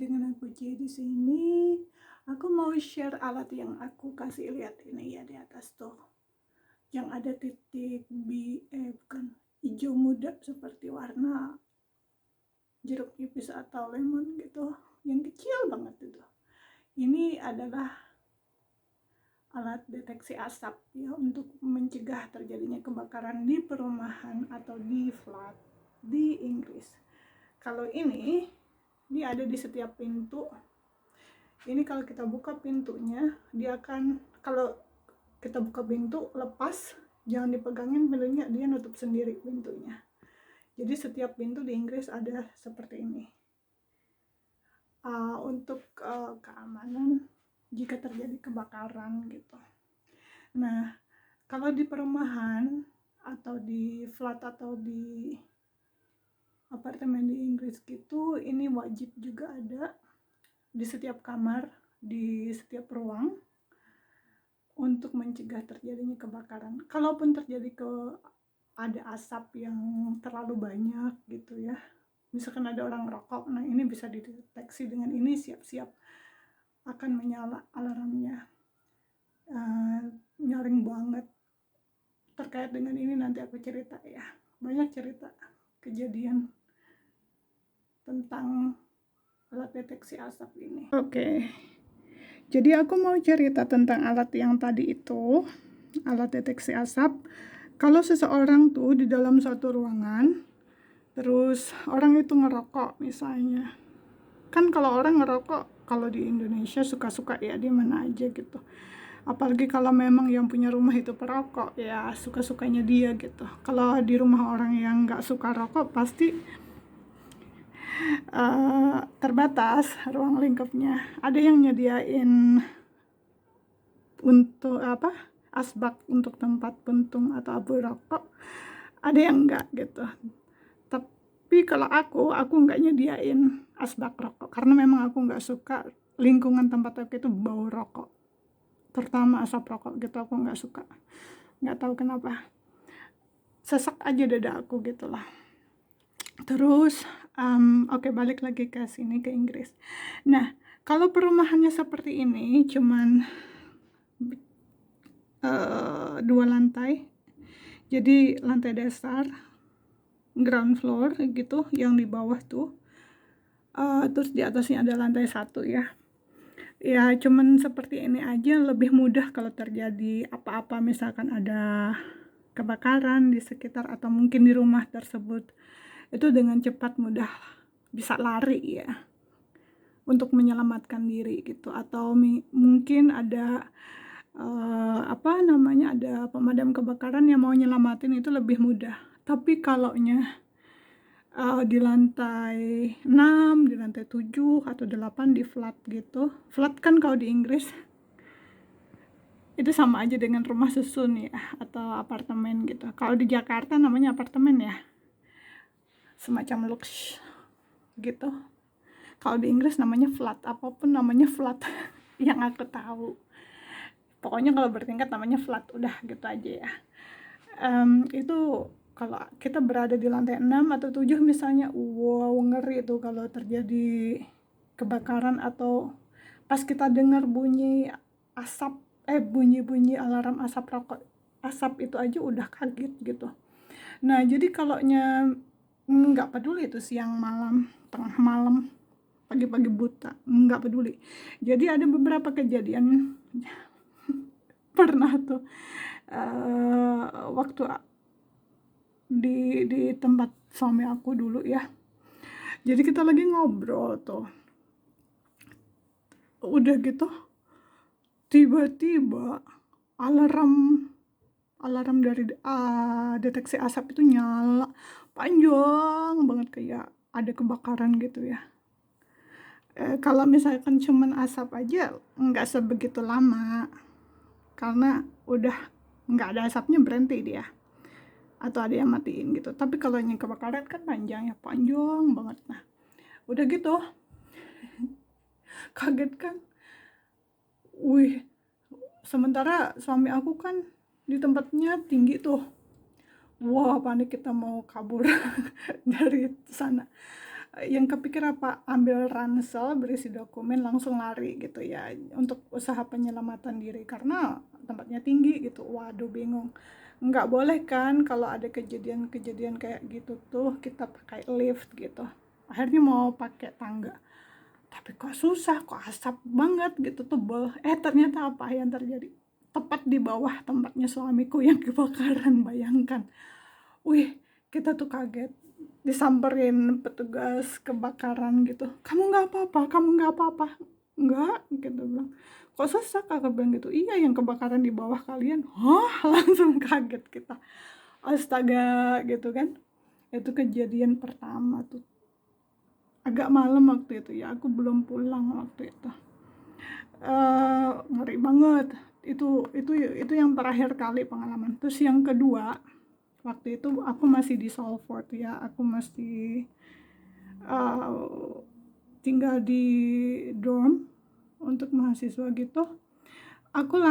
dengan aku Ci di sini. Aku mau share alat yang aku kasih lihat ini ya di atas tuh. Yang ada titik bukan hijau muda seperti warna jeruk nipis atau lemon gitu. Yang kecil banget itu. Ini adalah alat deteksi asap ya untuk mencegah terjadinya kebakaran di perumahan atau di flat di Inggris. Kalau ini ada di setiap pintu. Ini kalau kita buka pintunya, dia akan, kalau kita buka pintu lepas, jangan dipegangin pintunya, dia nutup sendiri pintunya. Jadi setiap pintu di Inggris ada seperti ini. Untuk keamanan jika terjadi kebakaran gitu. Nah, kalau di perumahan atau di flat atau di apartemen di Inggris gitu, ini wajib juga ada di setiap kamar, di setiap ruang untuk mencegah terjadinya kebakaran. Kalaupun terjadi ada asap yang terlalu banyak gitu ya, misalkan ada orang rokok, nah ini bisa dideteksi dengan ini, siap-siap akan menyala alarmnya. Nyaring banget terkait dengan ini, nanti aku cerita ya, banyak cerita kejadian tentang alat deteksi asap ini. Oke. Jadi aku mau cerita tentang alat yang tadi itu, alat deteksi asap. Kalau seseorang tuh di dalam satu ruangan, terus orang itu ngerokok misalnya. Kan kalau orang ngerokok, kalau di Indonesia suka-suka ya, di mana aja gitu. Apalagi kalau memang yang punya rumah itu perokok, ya suka-sukanya dia gitu. Kalau di rumah orang yang nggak suka rokok, pasti terbatas ruang lingkupnya. Ada yang nyediain untuk asbak untuk tempat puntung atau abu rokok, ada yang enggak gitu. Tapi kalau aku enggak nyediain asbak rokok karena memang aku enggak suka lingkungan tempat aku itu bau rokok, terutama asap rokok gitu. Aku enggak suka, enggak tahu kenapa, sesak aja dada aku gitulah. Terus oke, balik lagi ke sini, ke Inggris. Nah, kalau perumahannya seperti ini, cuman 2 lantai, jadi lantai dasar, ground floor gitu, yang di bawah tuh, terus di atasnya ada lantai 1 ya. Ya cuman seperti ini aja, lebih mudah kalau terjadi apa-apa, misalkan ada kebakaran di sekitar atau mungkin di rumah tersebut, itu dengan cepat mudah bisa lari ya untuk menyelamatkan diri gitu. Atau mungkin ada ada pemadam kebakaran yang mau nyelamatin, itu lebih mudah. Tapi kalau di lantai 6, di lantai 7 atau 8 di flat gitu. Flat kan kalau di Inggris itu sama aja dengan rumah susun ya, atau apartemen gitu. Kalau di Jakarta namanya apartemen ya, semacam lux gitu. Kalau di Inggris namanya flat, apapun namanya flat yang aku tahu. Pokoknya kalau bertingkat namanya flat, udah gitu aja ya. Itu kalau kita berada di lantai 6 atau 7 misalnya, wow, ngeri itu kalau terjadi kebakaran atau pas kita dengar bunyi asap, bunyi alarm asap rokok, asap itu aja udah kaget gitu. Nah, jadi kalau nggak peduli itu siang malam, tengah malam, pagi-pagi buta, nggak peduli. Jadi ada beberapa kejadian pernah tuh waktu di tempat suami aku dulu ya. Jadi kita lagi ngobrol tuh, udah gitu tiba-tiba alarm dari deteksi asap itu nyala panjang banget, kayak ada kebakaran gitu ya. Kalau misalkan cuman asap aja nggak sebegitu lama, karena udah nggak ada asapnya berhenti dia, atau ada yang matiin gitu. Tapi kalau yang kebakaran kan panjang banget. Nah, udah gitu kaget kan, sementara suami aku kan di tempatnya tinggi tuh. Wah, panik, kita mau kabur dari sana. yang kepikir apa, ambil ransel berisi dokumen langsung lari gitu ya untuk usaha penyelamatan diri karena tempatnya tinggi gitu. Waduh, bingung. Nggak boleh kan kalau ada kejadian-kejadian kayak gitu tuh kita pakai lift gitu. Akhirnya mau pakai tangga. Tapi kok susah, kok asap banget gitu, tebel. Ternyata apa yang terjadi? Tepat di bawah tempatnya suamiku yang kebakaran, bayangkan. Wih, kita tuh kaget. Disamperin petugas kebakaran gitu. Kamu nggak apa-apa, kamu nggak apa-apa. Nggak, gitu bilang. Kok sesak? Kakak bilang gitu. Iya, yang kebakaran di bawah kalian. Hah, langsung kaget kita. Astaga, gitu kan. Itu kejadian pertama tuh. Agak malam waktu itu ya, aku belum pulang waktu itu. Ngeri banget. Itu yang terakhir kali pengalaman. Terus yang kedua, waktu itu aku masih di Salford ya, aku masih uh, tinggal di dorm untuk mahasiswa gitu. Aku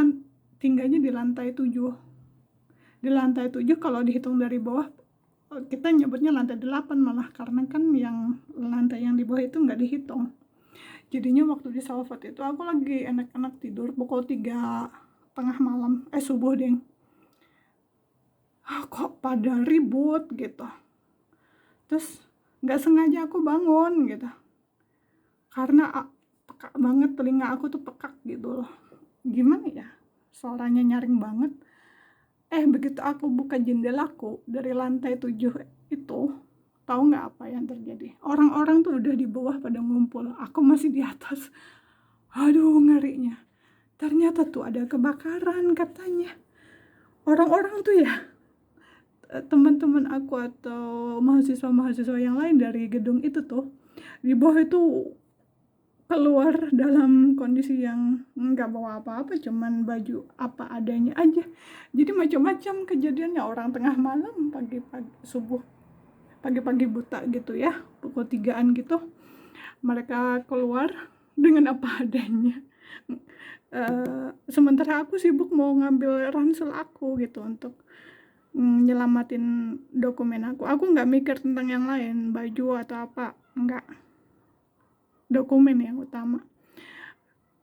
tinggalnya di lantai 7. Di lantai 7 kalau dihitung dari bawah, kita nyebutnya lantai 8 malah, karena kan yang lantai yang di bawah itu nggak dihitung. Jadinya waktu di Salford itu aku lagi enak-enak tidur pukul 3 tengah malam, subuh deh. Kok pada ribut gitu. Terus nggak sengaja aku bangun gitu. Karena peka banget, telinga aku tuh pekak gitu loh. Gimana ya? Suaranya nyaring banget. Begitu aku buka jendelaku dari lantai 7 itu, tahu nggak apa yang terjadi? Orang-orang tuh udah di bawah pada ngumpul. Aku masih di atas. Aduh, ngerinya. Ternyata tuh ada kebakaran katanya. Orang-orang tuh ya, teman-teman aku atau mahasiswa-mahasiswa yang lain dari gedung itu tuh, di bawah itu keluar dalam kondisi yang nggak bawa apa-apa, cuman baju apa adanya aja. Jadi macam-macam kejadiannya, orang tengah malam, pagi-pagi subuh, pagi-pagi buta gitu ya, pukul 3-an gitu, mereka keluar dengan apa adanya. Sementara aku sibuk mau ngambil ransel aku gitu untuk nyelamatin dokumen aku nggak mikir tentang yang lain, baju atau apa, nggak, dokumen yang utama.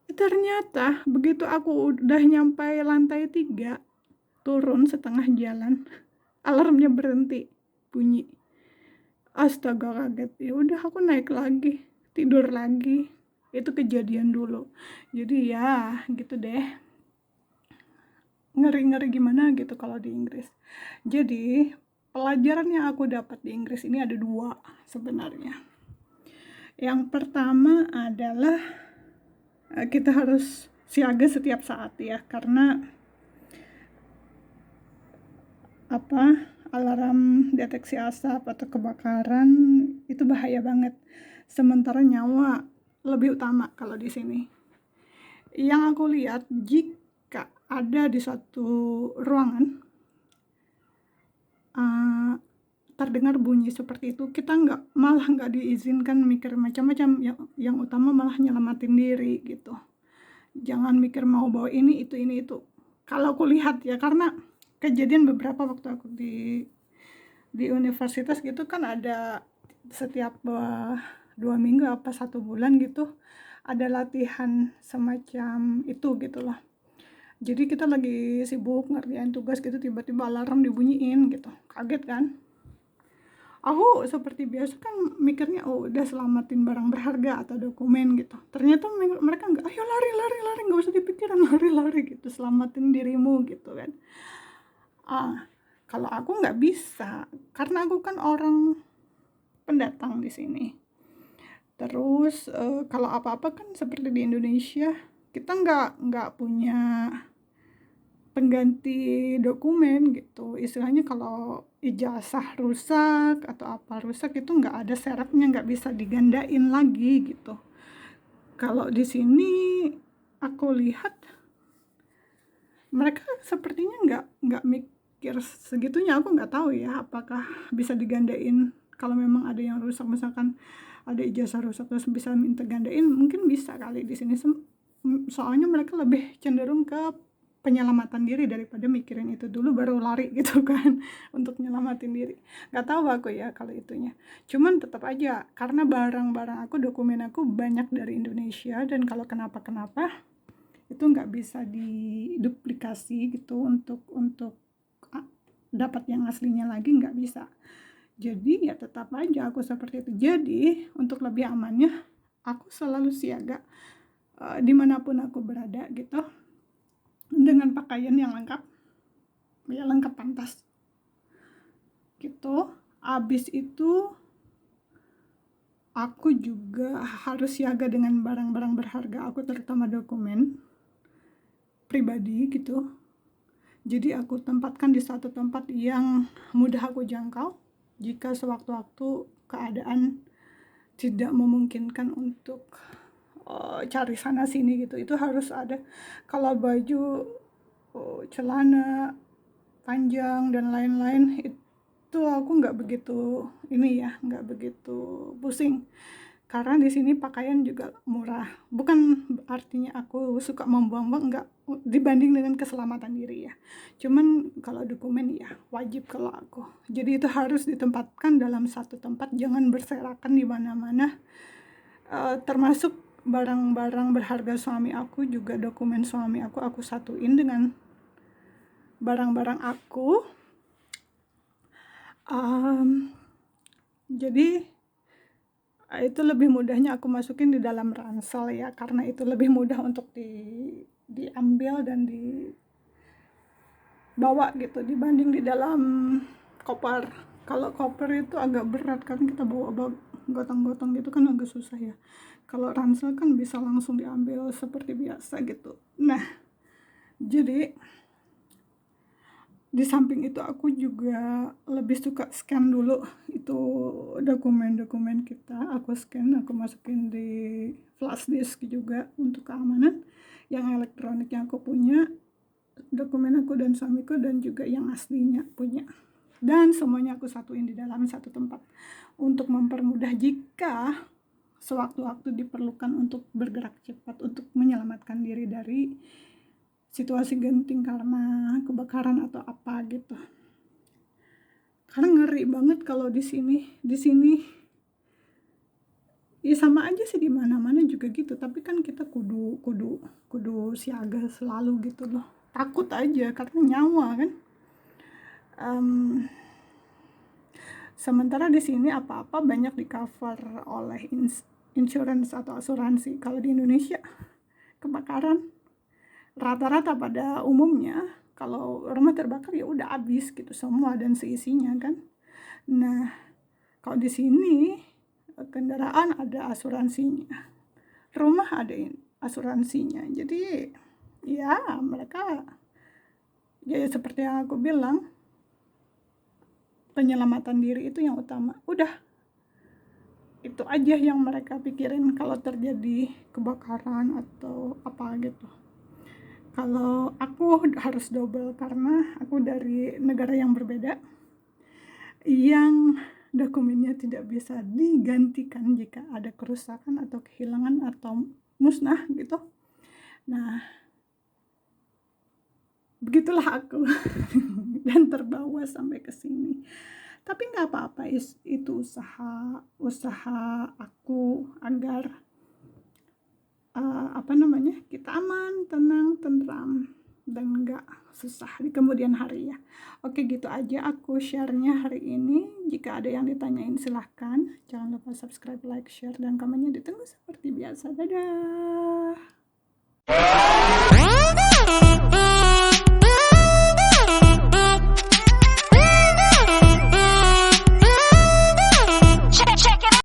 Ternyata begitu aku udah nyampe lantai 3, turun setengah jalan, alarmnya berhenti bunyi. Astaga, kaget. Ya udah, aku naik lagi, tidur lagi. Itu kejadian dulu. Jadi ya gitu deh, ngeri-ngeri gimana gitu kalau di Inggris. Jadi pelajaran yang aku dapat di Inggris ini ada 2 sebenarnya. Yang pertama adalah kita harus siaga setiap saat ya, karena alarm deteksi asap atau kebakaran itu bahaya banget. Sementara nyawa lebih utama kalau di sini. Yang aku lihat, jika ada di suatu ruangan terdengar bunyi seperti itu, kita malah nggak diizinkan mikir macam-macam. Yang utama malah nyelamatin diri gitu. Jangan mikir mau bawa ini itu. Kalau aku lihat ya, karena kejadian beberapa waktu aku di universitas gitu kan, ada setiap 2 minggu apa 1 bulan gitu ada latihan semacam itu gitu loh. Jadi kita lagi sibuk ngerjain tugas gitu, tiba-tiba alarm dibunyiin gitu, kaget kan. Aku seperti biasa kan mikirnya udah selamatin barang berharga atau dokumen gitu. Ternyata mereka nggak, ayo lari, nggak usah dipikirin, lari gitu, selamatin dirimu gitu kan. Kalau aku nggak bisa, karena aku kan orang pendatang di sini. Terus kalau apa-apa kan seperti di Indonesia, kita nggak punya pengganti dokumen gitu. Istilahnya kalau ijazah rusak atau apa rusak itu nggak ada serepnya, nggak bisa digandain lagi gitu. Kalau di sini aku lihat mereka sepertinya nggak mikir segitunya. Aku nggak tahu ya apakah bisa digandain kalau memang ada yang rusak, misalkan ada ijazah rusak terus bisa minta gandain, mungkin bisa kali di sini. Soalnya mereka lebih cenderung ke penyelamatan diri daripada mikirin itu dulu baru lari gitu kan untuk nyelamatin diri. Nggak tahu aku ya kalau itunya. Cuman tetap aja karena barang-barang aku, dokumen aku banyak dari Indonesia, dan kalau kenapa-kenapa itu nggak bisa diduplikasi gitu untuk dapat yang aslinya lagi, nggak bisa. Jadi ya tetap aja aku seperti itu. Jadi untuk lebih amannya aku selalu siaga dimanapun aku berada gitu, dengan pakaian yang lengkap, ya lengkap pantas gitu. Abis itu aku juga harus siaga dengan barang-barang berharga aku, terutama dokumen pribadi gitu. Jadi aku tempatkan di satu tempat yang mudah aku jangkau. Jika sewaktu-waktu keadaan tidak memungkinkan untuk cari sana sini gitu, itu harus ada. Kalau baju, celana panjang dan lain-lain itu aku nggak begitu nggak begitu pusing, karena di sini pakaian juga murah. Bukan artinya aku suka membuang-buang, nggak, dibanding dengan keselamatan diri ya. Cuman kalau dokumen ya wajib kalau aku. Jadi itu harus ditempatkan dalam satu tempat, jangan berserakan di mana-mana. Termasuk barang-barang berharga suami aku juga, dokumen suami aku satuin dengan barang-barang aku. Jadi itu lebih mudahnya aku masukin di dalam ransel ya, karena itu lebih mudah untuk diambil dan dibawa gitu, dibanding di dalam koper. Kalau koper itu agak berat kan, kita bawa gotong-gotong gitu kan agak susah ya. Kalau ransel kan bisa langsung diambil seperti biasa gitu. Nah, jadi di samping itu aku juga lebih suka scan dulu itu dokumen-dokumen kita. Aku scan, aku masukin di flash disk juga untuk keamanan. Yang elektronik yang aku punya, dokumen aku dan suamiku, dan juga yang aslinya punya. Dan semuanya aku satuin di dalam satu tempat untuk mempermudah jika sewaktu-waktu diperlukan untuk bergerak cepat untuk menyelamatkan diri dari situasi genting karena kebakaran atau apa gitu. Karena ngeri banget kalau di sini ya sama aja sih, di mana-mana juga gitu, tapi kan kita kudu siaga selalu gitu loh. Takut aja karena nyawa kan. Sementara di sini apa-apa banyak di cover oleh insurance atau asuransi. Kalau di Indonesia kebakaran rata-rata pada umumnya kalau rumah terbakar ya udah habis gitu semua dan seisinya kan. Nah, kalau di sini kendaraan ada asuransinya, rumah ada asuransinya. Jadi ya mereka ya seperti yang aku bilang, penyelamatan diri itu yang utama. Udah, itu aja yang mereka pikirin kalau terjadi kebakaran atau apa gitu. Kalau aku harus double karena aku dari negara yang berbeda, yang dokumennya tidak bisa digantikan jika ada kerusakan atau kehilangan atau musnah gitu. Nah, begitulah aku dan terbawa sampai ke sini. Tapi nggak apa-apa, itu usaha aku agar kita aman, tenang, tentram, dan nggak susah di kemudian hari ya. Oke, gitu aja aku share-nya hari ini. Jika ada yang ditanyain silahkan. Jangan lupa subscribe, like, share, dan komennya ditunggu seperti biasa. Dadah.